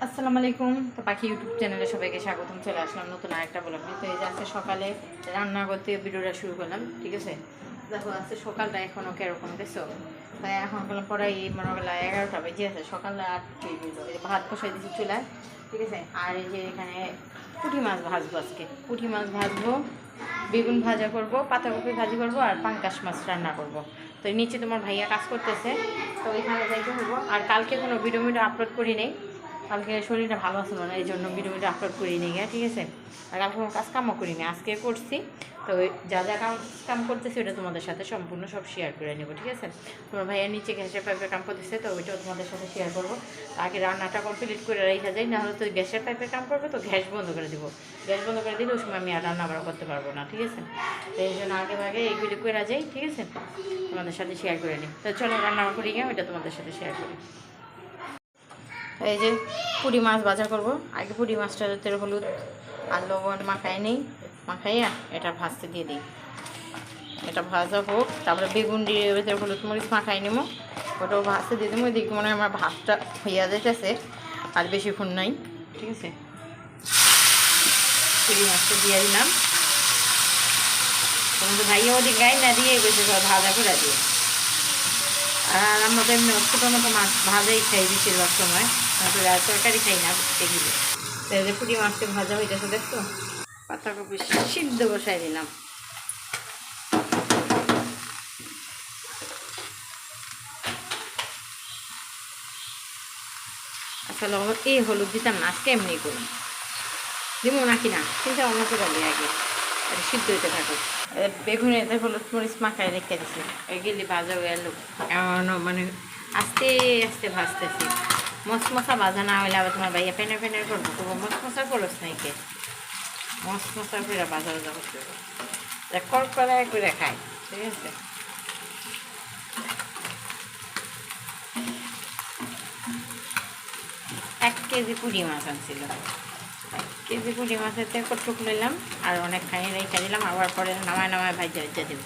আসসালামু আলাইকুম। তো পাখি ইউটিউব চ্যানেলে সবাইকে স্বাগতম। চলে আসলাম নতুন আরেকটা ব্লগ নিয়ে। তো এই যে আজকে সকালে রান্না করতে ভিডিওটা শুরু করলাম, ঠিক আছে। দেখো আজকে সকালটা এখনও কেরকম গেছো, তাই এখন করলাম পরে এই মনে করলো 11টা বেজে আছে, সকালে 8 এই ভাত বসাই দিয়েছি চুলায়, ঠিক আছে। আর এই যে এখানে পুঁটি মাছ ভাজবো, আজকে পুঁটি মাছ ভাজবো, বেগুন ভাজা করব, পাতাকপি ভাজি করব, আর পাঙ্কাশ মাছ রান্না করব। তো নিচে তোমার ভাইয়া কাজ করতেছে, তো ওইখানে যাইতে হবো। আর কালকে কোনো ভিডিও আপলোড করি নেই, কালকে শরীরটা ভালো ছিল না, এই জন্য ভিডিও আপলোড করি নি গিয়ে, ঠিক আছে। আর কালকে কোনো কাজ কামও করিনি, আজকে করছি। তো যা যা কাম করতেছি ওটা তোমাদের সাথে সম্পূর্ণ সব শেয়ার করে নেবো, ঠিক আছে। তোমার ভাইয়ের নিচে গ্যাসের পাইপের কাম করতেছে, তো ওইটাও তোমাদের সাথে শেয়ার করবো। আগে রান্নাটা কমপ্লিট করে রেখে যাই, নাহলে তো গ্যাসের পাইপের কাম করবে, তো গ্যাস বন্ধ করে দিব। গ্যাস বন্ধ করে দিলে ওই সময় আমি আর রান্না বাড়া করতে পারবো না, ঠিক আছে। তো এই জন্য আগে ভাগে এইগুলি করে যাই, ঠিক আছে, তোমাদের সাথে শেয়ার করে নিই। তো চলো রান্না করি গিয়ে ওইটা তোমাদের সাথে শেয়ার করি। এই যে পুঁটি মাছ ভাজা করব। আগে পুঁটি মাছটা তেল হলুদ আর লবণ মাখাই নেই, মাখাইয়া এটা ভাজতে দিয়ে দিই। এটা ভাজা হোক, তারপরে বেগুন দিয়ে তেল হলুদ মরিচ মাখাই নেবো, ওটাও ভাজতে দিয়ে দেবো। এদিকে মনে হয় আমার ভাতটা হইয়া যাইতেছে, আর বেশিক্ষণ নাই, ঠিক আছে। পুঁটি মাছটা দিয়ে দিলাম। তোমার তো ভাইয়া ওদিকে গায়ে না দিয়ে গেছে ভাজা করে দিয়ে। আর আমরা তো এমনি ছোটো মতো মাছ ভাজাই খাই বেশিরভাগ সময়, তরকারি খাই না এগুলো। তাহলে পুঁটি মাছটা ভাজা হইতেছে, দেখছো। পাতাকপি সিদ্ধ বসাই দিলাম। আসলে এই হলুদ দিতাম না, আজকে এমনি করি দিব নাকি না, চিন্তা ভাবনা করে দিই আগে, সিদ্ধ হইতে থাকো। বেগুনে এতে হলুদ মরিচ মাখায় রেখে দিছি, এগুলি ভাজা হয়ে এলো। মানে আস্তে আস্তে ভাজতেছি, মশমশা ভাজা না হইলে আবার তোমার ভাইয়া ফেনে ফেনে করবো, তবু মশমশা করস না, কে মশমশা করে ভাজা ভাজা করতে কড়কড়ায় করে খাই, ঠিক আছে। 1 কেজি পুঁটি মাছ আনছিল, 1 কেজি পুঁটি মাছেতে কটুক নিলাম, আর অনেকখানি রেখে দিলাম, আবার পরে নামায় নামায় ভাজা ভাজা দেব।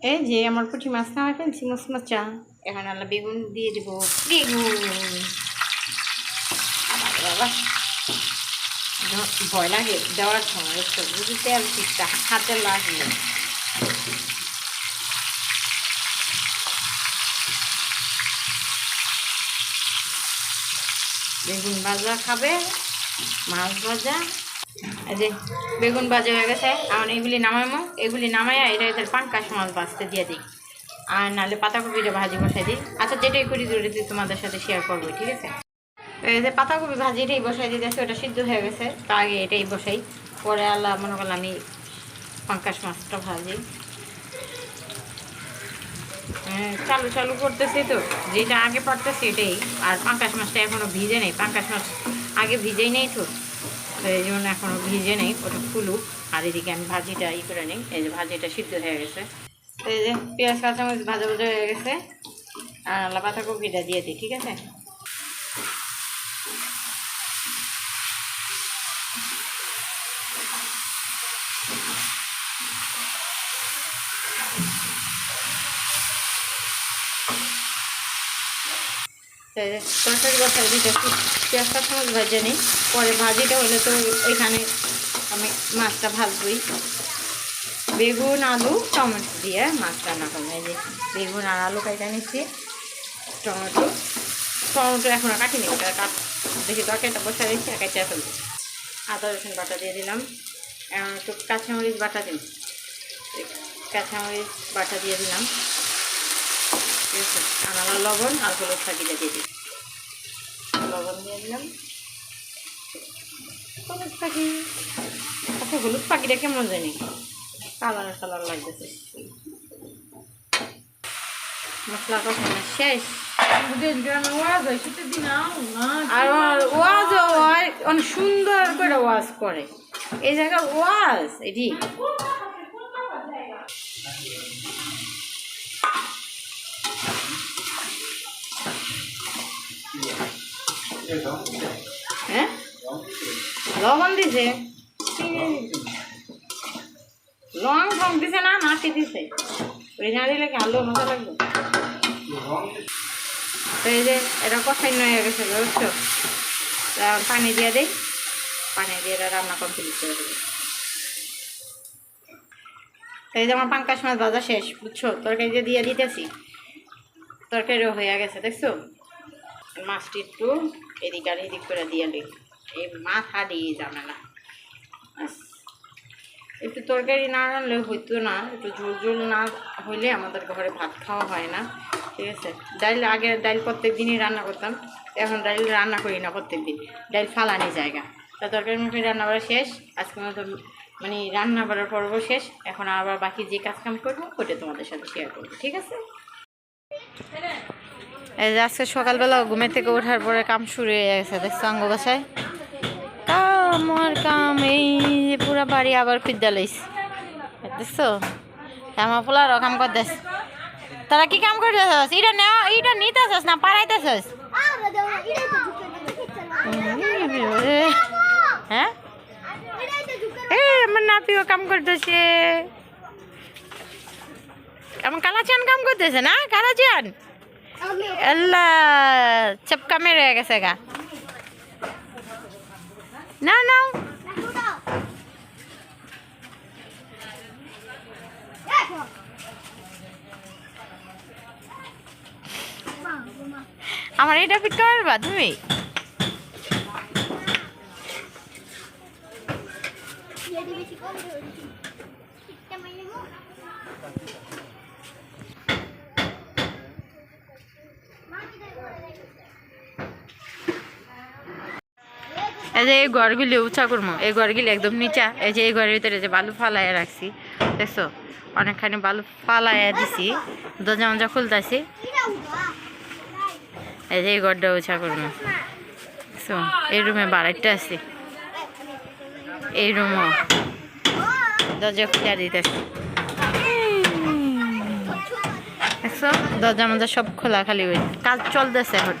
এই যে আমার পুঁটি মাছ নামাই ফেলছি মশমশা, এখন আল্লাহ বেগুন দিয়ে দেবো। বেগুন বাবা ভয় লাগে দেওয়ার সময়, একটু যদি তেল ঠিকঠাক হাতে লাগবে। বেগুন ভাজা খাবে, মাছ ভাজা। এই যে বেগুন ভাজা হয়ে গেছে, এখন এগুলি নামাইমো, এগুলি নামাইয়া এটা এদের পাঙ্কাশ মাছ ভাজতে দিয়ে দিই, আর নাহলে পাতাকপিটা ভাজি বসাই দিই। আচ্ছা যেটাই করি ওটা তোমাদের সাথে শেয়ার করবো, ঠিক আছে। এই যে পাতাকপি ভাজি এটাই বসাই দিতেছে, ওটা সিদ্ধ হয়ে গেছে, তো আগে এটাই বসাই, পরে আল্লাহ মনে করলাম আমি পাঙ্কাশ মাছটা ভাজি। চালু চালু করতেছি, তো যেটা আগে পড়তেছি এটাই। আর পাঙ্কাশ মাছটা এখনও ভিজে নেই, পাঙ্কাশ মাছ আগে ভিজেই নেই, তো এই জন্য এখনও ভিজে নেই, ওটা ফুলুক। আর এদিকে আমি ভাজিটা করে নিই। এই যে ভাজিটা সিদ্ধ হয়ে গেছে, তো এই যে পেঁয়াজ কাঁচামরিচ ভাজা ভাজা হয়ে গেছে, আর আল্লাহ পাতাকপিটা দিয়ে দিই, ঠিক আছে। তরকারি বসাই দিতেছি, পেঁয়াজ কাঁচামরিচ ভাজে নিই, পরে ভাজিটা হলে তো এখানে আমি মাছটা ভাজবই। বেগুন আলু টমেটো দিয়ে মাছ রান্না করবো। এই যে বেগুন আর আলু কাটা নিচ্ছি, টমেটো টমেটো এখনও কাটিনি, দেখি তরকারিটা বসা দিচ্ছি, আর কাটিয়ে ফেলবো। আদা রসুন বাটা দিয়ে দিলাম, একটু কাঁচামরিচ বাটা দিন, কাঁচামরিচ বাটা দিয়ে দিলাম, ঠিক আছে। আর লবণ আর হলুদ ফাঁকিটা দিয়ে দিই, লবণ দিয়ে দিলাম, হলুদ পাখি। আচ্ছা হলুদ পাখিটা কেমন জানি কালার কালার লাগতেছে। মশলা কষানো শেষ, আর ওয়াজ অনেক সুন্দর করে ওয়াজ করে এই জায়গার ওয়াজ এটি। হ্যাঁ লবণ দিছে, লং ফং দিছে না, নাকি দিছে, ওই না দিলে কি আলু মজা লাগবে। তো এই যে এটা কষাই হয়ে গেছে, বুঝছো। পানি দিয়ে দেই, পানি দিয়ে রান্না কমপ্লিট করে দেবো। এই যে আমার পাঙ্কাশ মাছ ভাজা শেষ, বুঝছো, তরকারি দিয়ে দিতেছি, তরকারিও হয়ে গেছে, দেখছো। মাছটি একটু এদিক আর এদিক করে দিয়ে দিই, এই মাথা দিয়ে ঝামেলা। একটু তরকারি না রানলে হইতো না, একটু ঝোল ঝোল না হইলে আমাদের ঘরে ভাত খাওয়া হয় না, ঠিক আছে। ডাইল আগে ডাইল প্রত্যেক দিনই রান্না করতাম, এখন ডাইল রান্না করি না প্রত্যেক দিন, ডাইল ফালানি জায়গা। তা তরকারি মুখে রান্না করা শেষ, আজকে মতো মানে রান্না করার পর্ব শেষ। এখন আবার বাকি যে কাজ কাম করবো ওটা তোমাদের সাথে শেয়ার করবো, ঠিক আছে। এই যে আজকে সকালবেলা ঘুমের থেকে ওঠার পরে কাম শুরু হয়ে গেছে, দেখছো আঙ্গ বাসায় কাম আর কাম। এই পুরা বাড়ি আবার খুঁজা লইছে, দেখছো। আমার পোলারও কাম করতেছ, তারা কি কাম করতেছস? এটা নিতেছস না পাড়াইতেছস? হ্যাঁ, আমার নাতিও কাম করতেছে, আমার কালাচান কাম করতেছে না, কালাচান আল্লাহ চপকা মেরে গেছে গা। না না আমার এটা ফিট করবা তুমি? এই যে এই ঘরগুলি উঁচা করবো, এই ঘরগুলি একদম নিচা। এই যে এই ঘরের ভিতরে যে বালু ফালাইয়া রাখছি, দেখছো, অনেকখানি বালু ফালাইয়া দিছি, দরজা মজা খুলতেছি। এই যে এই ঘরটা উঁচা করবো, দেখছো। এই রুমে বাড়াইটা আছে, এই রুমও দরজা খুলে দিতেছি, দেখছো। দরজা মজা সব খোলা, খালি কাজ চলতেছে এখন।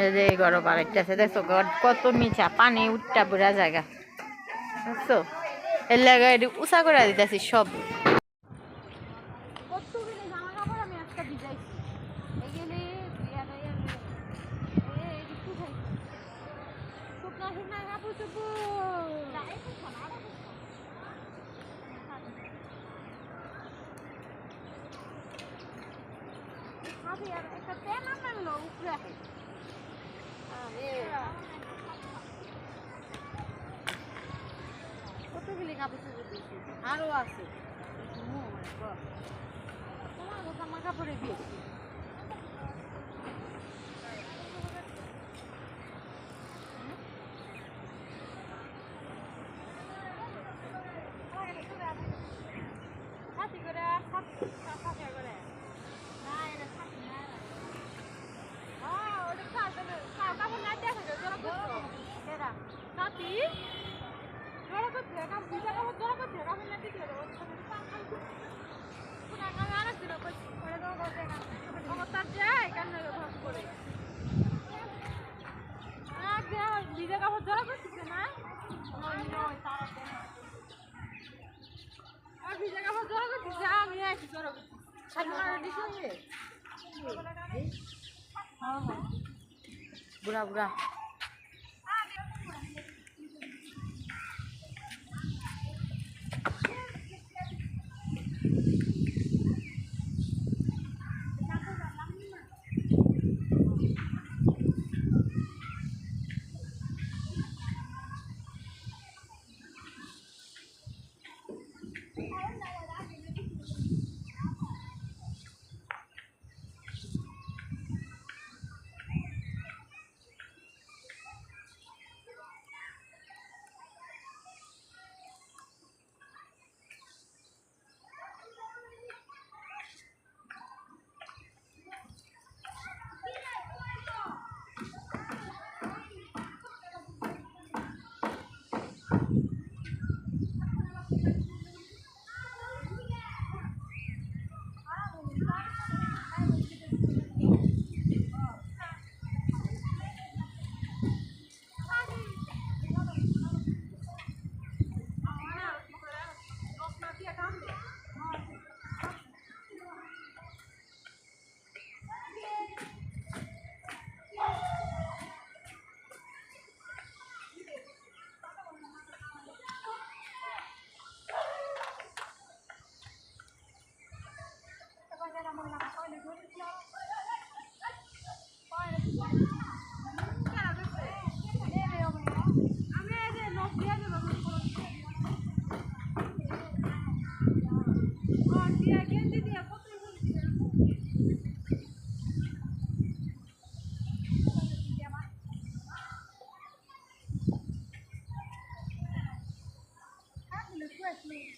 এই যে ঘরও বাড়াইতে আছে, দেখছো, ঘর কত নিচা, পানি উঠটা বুড়া জায়গা, দেখছো। এর লাগে উঁচা করে দিতেছি সব। কতগুলি কাপড় দিয়েছি, আরো আছে, তোমার জামা কাপড়ে দিয়েছি। বুড়া বুড়া Request me.